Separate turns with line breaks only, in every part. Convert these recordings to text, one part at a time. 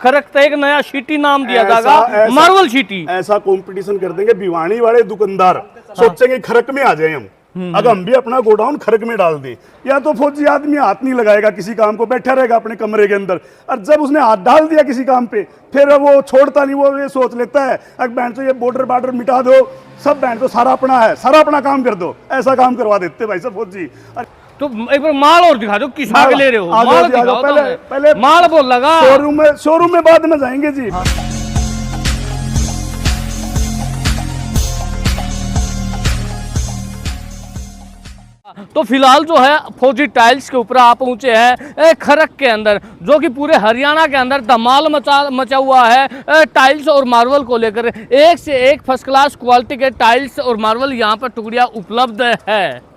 खरक एक नया सिटी नाम दिया जाएगा, मार्बल सिटी।
ऐसा कंपटीशन कर देंगे, भिवानी वाले दुकानदार सोचेंगे खरक में आ जाए हम, अगर हम भी अपना गोडाउन खरक में डाल दें। या तो फौजी आदमी हाथ नहीं लगाएगा किसी काम को, बैठा रहेगा अपने कमरे के अंदर, और जब उसने हाथ डाल दिया किसी काम पे फिर वो छोड़ता नहीं, वो ये सोच लेता है अगर बैंड तो ये बॉर्डर मिटा दो, सब बैंड तो सारा अपना है, सारा अपना काम कर दो। ऐसा काम करवा देते भाई साहब फौजी।
तो एक बार माल और दिखा दो, किस आगे ले रहे हो, माल दिखाओ।
पहले
माल बोल लगा,
शोरूम में बाद में जाएंगे जी।
तो फिलहाल जो है फौजी टाइल्स के ऊपर आप पहुंचे हैं खरक के अंदर, जो कि पूरे हरियाणा के अंदर धमाल मचा हुआ है टाइल्स और मार्बल को लेकर। एक से एक फर्स्ट क्लास क्वालिटी के टाइल्स और मार्बल यहां पर टुकड़ियां उपलब्ध है।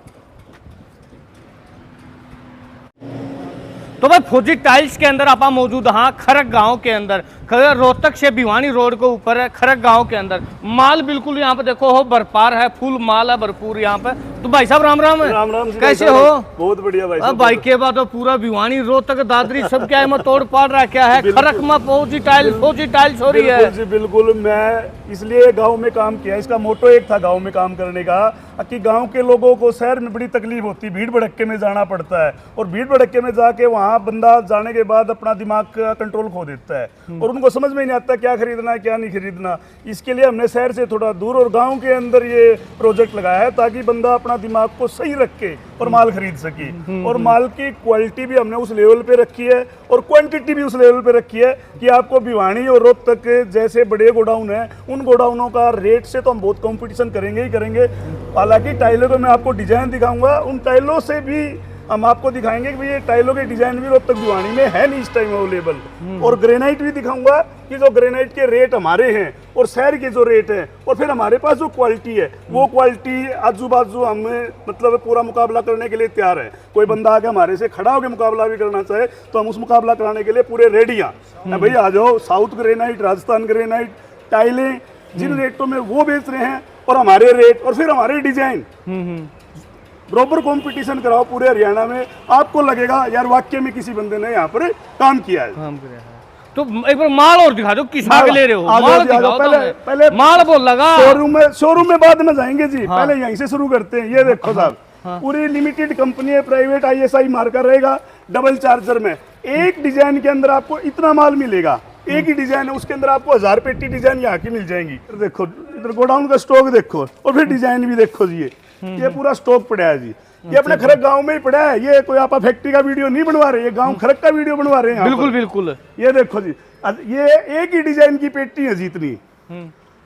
तो भाई फौजी टाइल्स के अंदर आप मौजूद हाँ खरक गांव के अंदर, रोहतक से भिवानी रोड के ऊपर है खरक गांव के अंदर। माल बिल्कुल यहाँ पे देखो हो भरपार है, फुल माल है भरपूर यहाँ पे। तो भाई साहब राम राम।
राम राम
कैसे हो?
बहुत बढ़िया भाई साहब।
भाई के बाद तो पूरा भिवानी रोहतक दादरी सब क्या है तोड़ पाड़ रखा है, खरक में फौजी टाइल्स हो रही है
जी। बिल्कुल, मैं इसलिए गाँव में काम किया, इसका मोटो एक था गाँव में काम करने का, कि गांव के लोगों को शहर में बड़ी तकलीफ होती है, भीड़ भड़क्के में जाना पड़ता है, और भीड़ भड़क्के में जाके वहाँ बंदा जाने के बाद अपना दिमाग का कंट्रोल खो देता है और उनको समझ में नहीं आता क्या खरीदना है क्या नहीं खरीदना। इसके लिए हमने शहर से थोड़ा दूर और गांव के अंदर ये प्रोजेक्ट लगाया है, ताकि बंदा अपना दिमाग को सही रख के और माल खरीद सके। और माल की क्वालिटी भी हमने उस लेवल पे रखी है और क्वांटिटी भी उस लेवल पे रखी है कि आपको भिवानी और रोहतक जैसे बड़े गोडाउन है, उन गोडाउनों का रेट से तो हम बहुत कंपटीशन करेंगे ही करेंगे। हालांकि टाइलों को मैं आपको डिजाइन दिखाऊंगा, उन टाइलों से भी हम आपको दिखाएंगे कि ये टाइलों के डिजाइन भी रोहतक भिवानी में है नहीं इस टाइम अवेलेबल। और ग्रेनाइट भी दिखाऊंगा कि जो ग्रेनाइट के रेट हमारे हैं और शहर के जो रेट हैं, और फिर हमारे पास जो क्वालिटी है वो क्वालिटी आजू बाजू हमें मतलब पूरा मुकाबला करने के लिए तैयार है। कोई बंदा आके हमारे से खड़ा होकर मुकाबला भी करना चाहे तो हम उस मुकाबला कराने के लिए पूरे रेडी हैं। भाई आ जाओ, साउथ ग्रेनाइट, राजस्थान ग्रेनाइट टाइलें जिन रेटों में वो बेच रहे हैं और हमारे रेट और फिर हमारे डिजाइन, बराबर कंपटीशन कराओ पूरे हरियाणा में, आपको लगेगा यार वाकई में किसी बंदे ने यहाँ पर काम किया है।
तो एक बार माल और दिखा दो, किस आगे ले रहे हो, माल दिखाओ।
पहले
माल बोल लगा,
शोरूम में बाद में जाएंगे जी। पहले यहीं से शुरू करते हैं। ये देखो साहब, पूरी लिमिटेड कंपनी है, प्राइवेट ISI मार्का रहेगा, डबल चार्जर में। एक डिजाइन के अंदर आपको इतना माल मिलेगा, एक ही डिजाइन है, उसके अंदर आपको 1000 पेटी डिजाइन यहाँ की मिल जाएंगी। देखो इधर गोडाउन का स्टॉक देखो, और फिर डिजाइन भी देखो जी। ये पूरा स्टॉक पड़ा है जी, ये अपने खरक गांव में ही पड़ा है। ये कोई आप फैक्ट्री का वीडियो नहीं बनवा रहे, ये गांव खरक का वीडियो बनवा रहे हैं।
बिल्कुल बिल्कुल।
ये देखो जी, ये एक ही डिजाइन की पेटी है जी, इतनी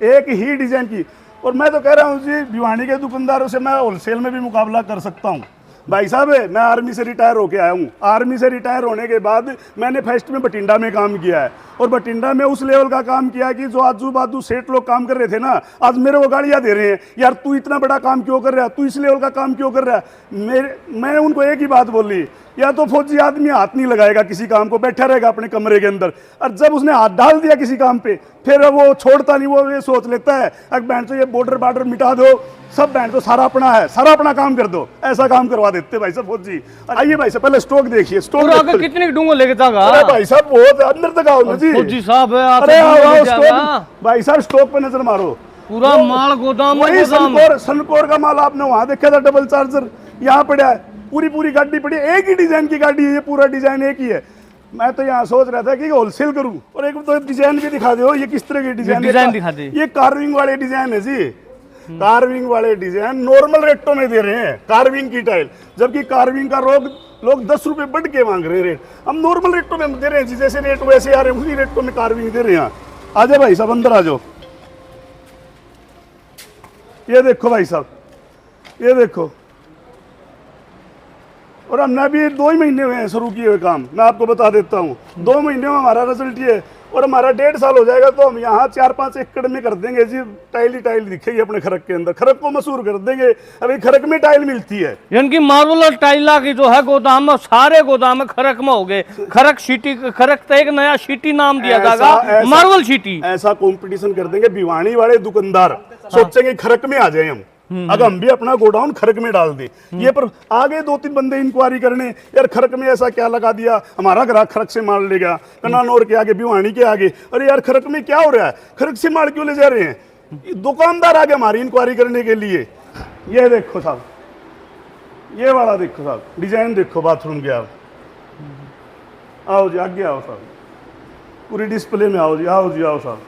एक ही डिजाइन की। और मैं तो कह रहा हूँ जी, भिवानी के दुकानदारों से मैं होलसेल में भी मुकाबला कर सकता हूँ। भाई साहब मैं आर्मी से रिटायर होके आया हूँ। आर्मी से रिटायर होने के बाद मैंने फर्स्ट में बठिंडा में काम किया है, और बठिंडा में उस लेवल का काम किया कि जो आजू बाजू सेठ लोग काम कर रहे थे ना, आज मेरे को गालियाँ दे रहे हैं, यार तू इतना बड़ा काम क्यों कर रहा है, तू इस लेवल का काम क्यों कर रहा है। मैं उनको एक ही बात बोली, या तो फौजी आदमी हाथ नहीं लगाएगा किसी काम को, बैठा रहेगा अपने कमरे के अंदर, और जब उसने हाथ डाल दिया किसी काम पे फिर वो छोड़ता नहीं, वो ये सोच लेता है अगर बैंड तो ये बॉर्डर मिटा दो, सब बैंड तो सारा अपना है, सारा अपना काम कर दो। ऐसा काम करवा देते भाई साहब फौजी। आइए भाई साहब पहले स्टॉक देखिए, स्टॉक
कितने डूंगो लेके जाएगा।
अरे भाई साहब बहुत अंदर तक आओ ना जी,
फौजी साहब है।
अरे आओ स्टॉक, भाई साहब स्टॉक पे नजर मारो,
पूरा माल गोदाम
वही सनकोर का माल आपने वहां देखा था, डबल चार्जर यहाँ पड़ा है, पूरी गाड़ी पड़ी है, एक ही डिजाइन की गाड़ी है, ये पूरा डिजाइन एक ही है। मैं तो यहाँ सोच रहा था कि होलसेल करूं, और एक तो डिजाइन भी दिखा दो, ये किस तरह की डिजाइन दिखा दे। ये कार्विंग वाले डिजाइन है जी, कार्विंग वाले डिजाइन नॉर्मल रेटों में दे रहे हैं कार्विंग की टाइल, जबकि कार्विंग का लोग 10 रुपए बढ़ के मांग रहे हैं रेट, हम नॉर्मल रेटों में दे रहे हैं। जैसे रेट वैसे आ रहे हैं, उसी रेटों में कार्विंग दे रहे हैं। आ जाए भाई साहब अंदर आ जाओ। ये देखो भाई साहब, ये देखो, और हमने अभी 2 ही महीने हुए हैं शुरू किए हुए काम। मैं आपको बता देता हूँ 2 महीने में हमारा रिजल्ट ये, और हमारा 1.5 साल हो जाएगा तो हम यहाँ 4-5 एकड़ में कर देंगे जी। टाइल ही टाइल दिखेगी अपने खरक के अंदर, खरक को मशहूर कर देंगे। अभी खरक में टाइल मिलती है,
यानी कि मार्बल और टाइला की जो है गोदाम में, सारे गोदाम खरक में हो गए। खरक सिटी, खरक एक नया सिटी नाम दिया जाएगा, मार्बल सिटी।
ऐसा कंपटीशन कर देंगे, भिवानी वाले दुकानदार सोचेंगे खरक में आ जाए हम, अगर हम भी अपना गोडाउन खरक में डाल दे, ये पर आगे 2-3 बंदे इंक्वायरी करने, यार खरक में ऐसा क्या लगा दिया, हमारा ग्राहक खरक से माल लेगा, कनानौर के आगे, भिवानी के आगे, अरे यार खरक में क्या हो रहा है, खरक से माल क्यों ले जा रहे हैं। दुकानदार आगे हमारी इंक्वायरी करने के लिए। ये देखो साहब, ये वाला देखो साहब, डिजाइन देखो बाथरूम के। आप आओ जी, आगे आओ साहब, पूरी डिस्प्ले में आओ जी, आओ जी, आओ साहब,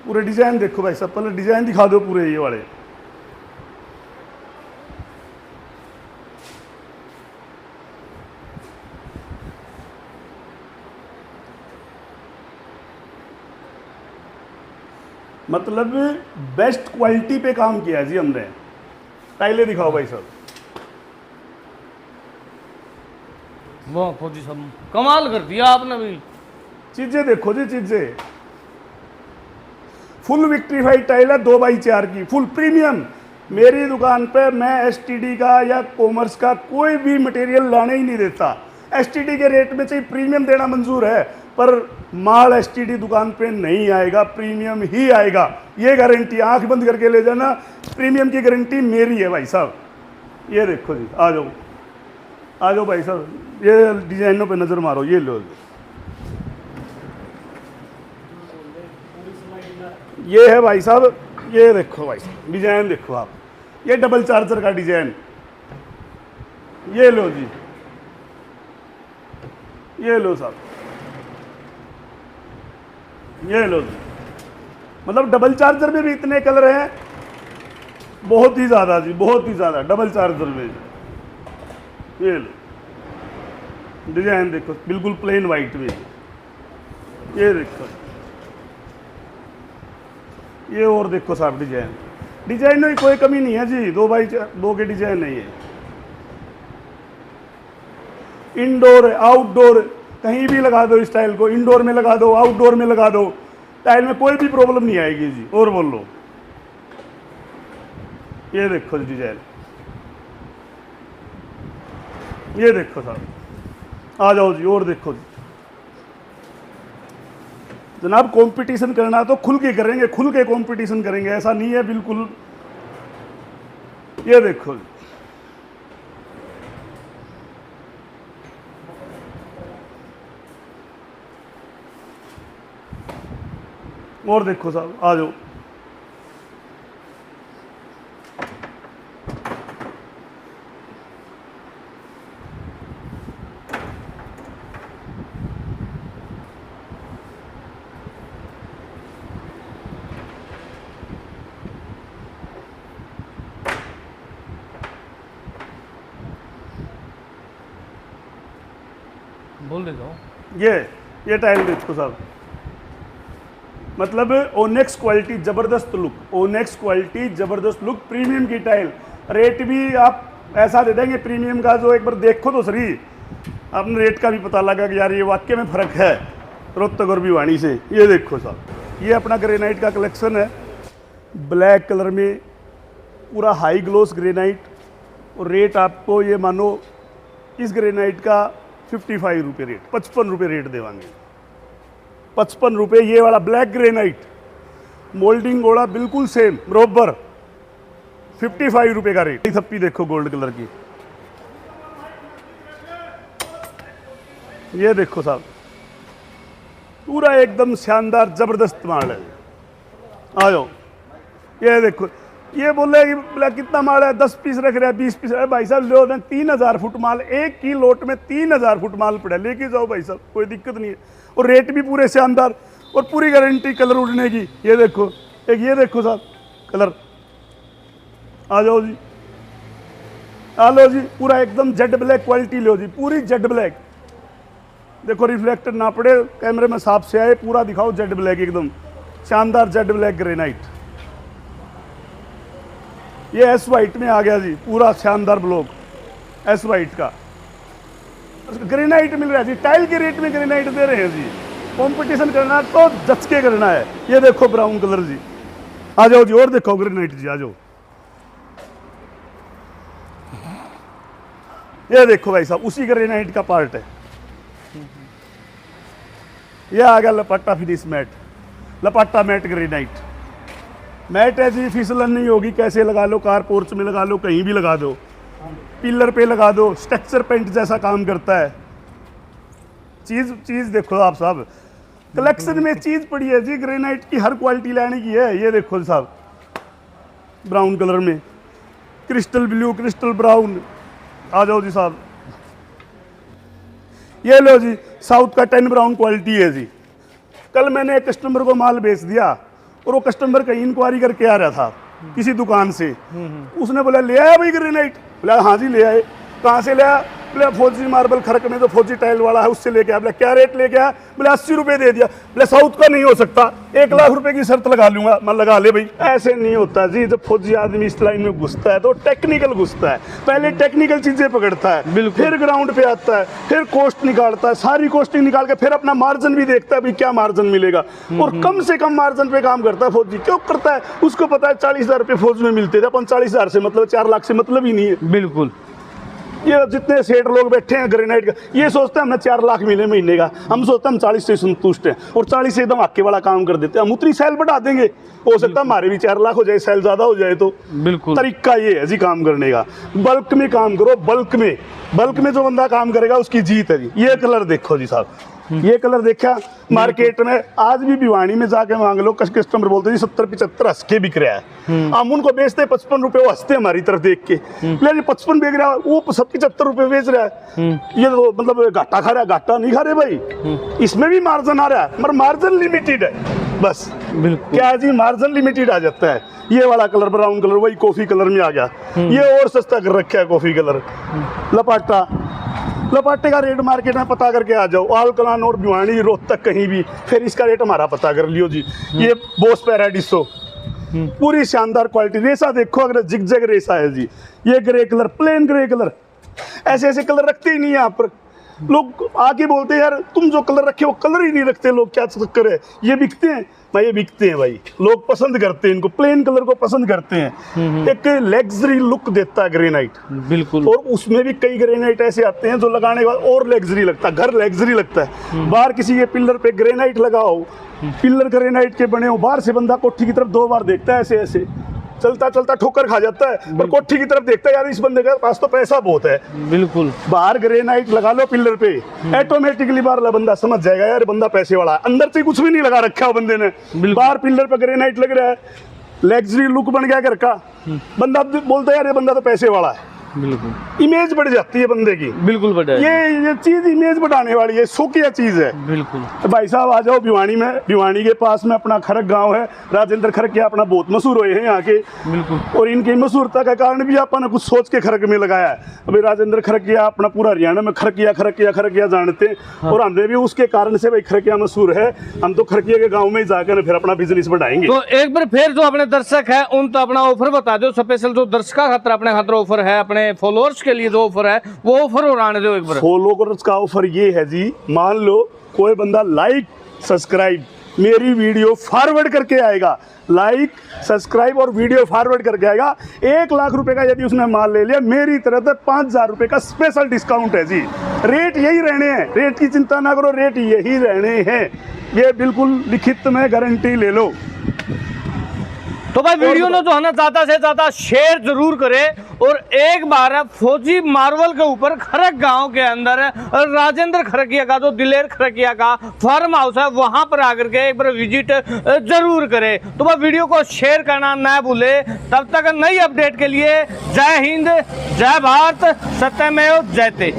पूरे डिजाइन देखो भाई साहब, पहले डिजाइन दिखा दो पूरे ये वाले। मतलब बेस्ट क्वालिटी पे काम किया है जी हमने। टाइलें दिखाओ भाई साहब,
वाह फौजी साहब कमाल कर दिया आपने भी।
चीजें देखो जी, चीजें फुल विक्ट्रीफाइड टाइल है 2x4 की, फुल प्रीमियम। मेरी दुकान पे मैं एसटीडी का या कॉमर्स का कोई भी मटेरियल लाने ही नहीं देता। एसटीडी के रेट में चाहिए प्रीमियम देना मंजूर है, पर माल एसटीडी दुकान पे नहीं आएगा, प्रीमियम ही आएगा, ये गारंटी। आंख बंद करके ले जाना, प्रीमियम की गारंटी मेरी है भाई साहब। ये देखो जी, आ जाओ, आ जाओ भाई साहब, ये डिजाइनों पे नजर मारो, ये लो। ये है भाई साहब, ये देखो भाई साहब, डिजाइन देखो आप, ये डबल चार्जर का डिजाइन, ये लो जी, ये लो साहब, ये लो जी। मतलब डबल चार्जर में भी इतने कलर हैं, बहुत ही ज़्यादा जी, बहुत ही ज़्यादा डबल चार्जर में। ये लो डिजाइन देखो, बिल्कुल प्लेन वाइट में। ये देखो, ये और देखो साहब, डिजाइन, डिजाइन में कोई कमी नहीं है जी, 2x2 के डिजाइन नहीं है। इंडोर आउटडोर कहीं भी लगा दो इस टाइल को, इंडोर में लगा दो, आउटडोर में लगा दो, टाइल में कोई भी प्रॉब्लम नहीं आएगी जी। और बोल लो, ये देखो डिजाइन, ये देखो साहब, आ जाओ जी, और देखो जी। जनाब कंपटीशन करना तो खुल के करेंगे, खुल के कंपटीशन करेंगे, ऐसा नहीं है बिल्कुल। ये देखो जी, और देखो साहब, आ जाओ।
बोल देता हूँ,
ये टाइल देखो साहब, मतलब ओनेक्स क्वालिटी जबरदस्त लुक, ओनेक्स क्वालिटी जबरदस्त लुक, प्रीमियम की टाइल। रेट भी आप ऐसा दे देंगे प्रीमियम का, जो एक बार देखो तो सही, आपने रेट का भी पता लगा कि यार ये वाकई में फ़र्क है रोहतक और भिवानी से। ये देखो साहब, ये अपना ग्रेनाइट का कलेक्शन है, ब्लैक कलर में, पूरा हाई ग्लोस ग्रेनाइट। और रेट आपको ये मानो इस ग्रेनाइट का 55 रुपये रेट, 55 रुपये रेट देवांगे, 55 रुपये। ये वाला ब्लैक ग्रेनाइट, मोल्डिंग गोड़ा बिल्कुल सेम बरोबर, 55 रुपये का रेट। थप्पी देखो गोल्ड कलर की, ये देखो साहब, पूरा एकदम शानदार जबरदस्त माल है। आ जाओ, ये देखो, ये बोले कि बोला कितना माल है, 10 पीस रख रहे हैं, 20 पीस। अरे भाई साहब लो ना, 3000 फुट माल, एक ही लोट में 3000 फुट माल पड़ा, लेके जाओ भाई साहब, कोई दिक्कत नहीं है। और रेट भी पूरे शानदार, और पूरी गारंटी कलर उड़ने की। ये देखो, एक ये देखो साहब कलर, आ जाओ जी, आ लो जी, पूरा एकदम जेड ब्लैक क्वालिटी लो जी, पूरी जेड ब्लैक। देखो रिफ्लेक्टर ना पड़े, कैमरे में साफ से आए, पूरा दिखाओ जेड ब्लैक, एकदम शानदार जेड ब्लैक ग्रेनाइट। ये एस वाइट में आ गया जी, पूरा शानदार ब्लॉक एस वाइट का ग्रेनाइट मिल रहा है जी, टाइल के रेट में ग्रेनाइट दे रहे हैं जी। कंपटीशन करना तो जच के करना है। ये देखो ब्राउन कलर जी, आ जाओ जी, और देखो ग्रेनाइट जी, आ जाओ। ये देखो भाई साहब, उसी ग्रेनाइट का पार्ट है। ये आ गया lappato finish matt, lappato matt granite, matt है जी, फिसलन नहीं होगी, कैसे लगा लो, कार पोर्च में लगा लो, कहीं भी लगा दो, पिलर पे लगा दो, स्ट्रक्चर पेंट जैसा काम करता है। चीज़ देखो आप साहब, कलेक्शन में चीज़ पड़ी है जी, ग्रेनाइट की हर क्वालिटी लेने की है। ये देखो साहब, ब्राउन कलर में, क्रिस्टल ब्लू, क्रिस्टल ब्राउन, आ जाओ जी साहब। ये लो जी, साउथ का 10 ब्राउन क्वालिटी है जी। कल मैंने एक कस्टमर को माल बेच दिया और वो कस्टमर कहीं इंक्वायरी करके आ रहा था किसी दुकान से। उसने बोला ले आया भाई ग्रेनाइट? बोला हाँ जी ले आए। कहाँ से ले आया? बोले फौजी मार्बल खरक में जो फौजी टाइल वाला है उससे लेके आया। बोले क्या रेट लेके आया? बोले 80 रुपये दे दिया। बोले साउथ का नहीं हो सकता, 1 लाख रुपए की शर्त लगा लूंगा। मैं लगा ले भाई। ऐसे नहीं होता जी, जब फौजी आदमी इस लाइन में घुसता है तो टेक्निकल घुसता है, पहले टेक्निकल चीजें पकड़ता है, फिर ग्राउंड पे आता है, फिर कॉस्ट निकालता है, सारी कॉस्टिंग निकाल के फिर अपना मार्जिन भी देखता है भाई क्या मार्जिन मिलेगा, और कम से कम मार्जिन पे काम करता है फौजी। क्यों करता है? उसको पता है 40,000 रुपये फौज में मिलते थे, अपन 40,000 से मतलब 4 लाख से मतलब ही नहीं है।
बिल्कुल।
ये जितने सेठ लोग बैठे हैं ग्रेनाइट का, ये सोचते हैं हमें 4 लाख मिले महीने का, हम सोचते हैं हम 40 से संतुष्ट हैं और 40 से एकदम आके वाला काम कर देते हैं। हम उतनी सेल बढ़ा देंगे, हो सकता है हमारे भी 4 लाख हो जाए, सेल ज्यादा हो जाए तो।
बिल्कुल
तरीका ये है जी काम करने का, बल्क में काम करो। बल्क में जो बंदा काम करेगा उसकी जीत है जी। ये कलर देखो जी साहब, ये कलर देखा मार्केट में, आज भी भिवानी में जाके मांग लो, कस्टमर बोलते जी 70-75 हंस के बिक रहा है। हम उनको बेचते 55 रुपए, वो हंसते हमारी तरफ देख के, 55 बेच रहा है, वो 75 रुपए बेच रहा है। ये तो मतलब घाटा खा रहा है। घाटा नहीं खा रहे भाई, इसमें भी मार्जिन आ रहा है, मगर मार्जिन लिमिटेड है बस।
बिल्कुल
क्या है जी, मार्जिन लिमिटेड आ जाता है। ये वाला कलर ब्राउन कलर वही कॉफी कलर में आ गया, ये और सस्ता कर रखा है कॉफी कलर। लपाटे का रेट मार्केट में पता करके आ जाओ, आलकलान और भिवानी रोहतक कहीं भी, फिर इसका रेट हमारा पता कर लियो जी। ये बोस पैराडिसो, पूरी शानदार क्वालिटी। रेसा देखो, अगर जिगजैग रेसा है जी। ये grey colour, plain grey colour, ऐसे कलर रखते ही नहीं है यहाँ पर। लोग आके बोलते हैं यार तुम जो कलर रखे वो कलर ही नहीं रखते लोग, क्या चक्कर है? ये बिकते हैं भाई, ये बिकते हैं भाई, लोग पसंद करते हैं इनको, प्लेन कलर को पसंद करते हैं। एक लग्जरी लुक देता है ग्रेनाइट।
बिल्कुल।
और उसमें भी कई ग्रेनाइट ऐसे आते हैं जो लगाने के बाद और लग्जरी लगता है, घर लग्जरी लगता है। बाहर किसी के पिलर पे ग्रेनाइट लगाओ, पिलर ग्रेनाइट के बने हो, बाहर से बंदा कोठी की तरफ 2 बार देखता है, ऐसे ऐसे चलता चलता ठोकर खा जाता है, और कोठी की तरफ देखता है यार इस बंदे के पास तो पैसा बहुत है।
बिल्कुल।
बाहर ग्रेनाइट लगा लो पिलर पे, ऑटोमेटिकली बाहर बंदा समझ जाएगा यार बंदा पैसे वाला है। अंदर से कुछ भी नहीं लगा रखा है बंदे ने, बाहर पिलर पे ग्रेनाइट लग रहा है, लग्जरी लुक बन गया घर का, बंदा बोलता है यार ये बंदा तो पैसे वाला है।
बिल्कुल।
इमेज बढ़ जाती है बंदे की।
बिल्कुल बढ़ा।
ये चीज इमेज बढ़ाने वाली है, शौकिया चीज है।
बिल्कुल।
तो भाई साहब आ जाओ भिवानी में, भिवानी के पास में अपना खरक गांव है, राजेंद्र खरक अपना बहुत मशहूर हुए हैं यहाँ के।
बिल्कुल।
और इनकी मशहूरता के कारण भी अपन कुछ सोच के खरक में लगाया है। अभी राजेंद्र खरकिया अपना पूरा हरियाणा में खरकिया जानते हैं। हाँ। और हमने भी उसके कारण से भाई खरकिया मशहूर है, हम तो खरकिया के गाँव में ही जाकर फिर अपना बिजनेस बढ़ाएंगे।
तो एक बार फिर जो अपने दर्शक है उन तो अपना ऑफर बता दो, स्पेशल जो दर्शका खातर अपने खातर ऑफर है, अपने फॉलोअर्स के लिए जो ऑफर है वो ऑफर और आने दो एक बार।
फॉलोअर्स का ऑफर ये है जी, मान लो कोई बंदा लाइक सब्सक्राइब मेरी वीडियो फॉरवर्ड करके आएगा, लाइक सब्सक्राइब और वीडियो फॉरवर्ड करके आएगा, 1 लाख रुपए का यदि उसने माल ले लिया, मेरी तरफ से 5,000 रुपए का स्पेशल डिस्काउंट है जी। रेट यही रहने हैं, रेट की चिंता ना करो, रेट यही रहने हैं, ये बिल्कुल लिखित में गारंटी ले लो।
तो भाई वीडियो ने जो है ना ज्यादा से ज्यादा शेयर जरूर करें, और एक बार फौजी मार्बल के ऊपर खरक गांव के अंदर राजेंद्र खरकिया का जो दिलेर खरकिया का फार्म हाउस है वहां पर आकर के एक बार विजिट जरूर करें। तो भाई वीडियो को शेयर करना ना भूले। तब तक नई अपडेट के लिए जय हिंद, जय भारत, सत्यमेव जयते।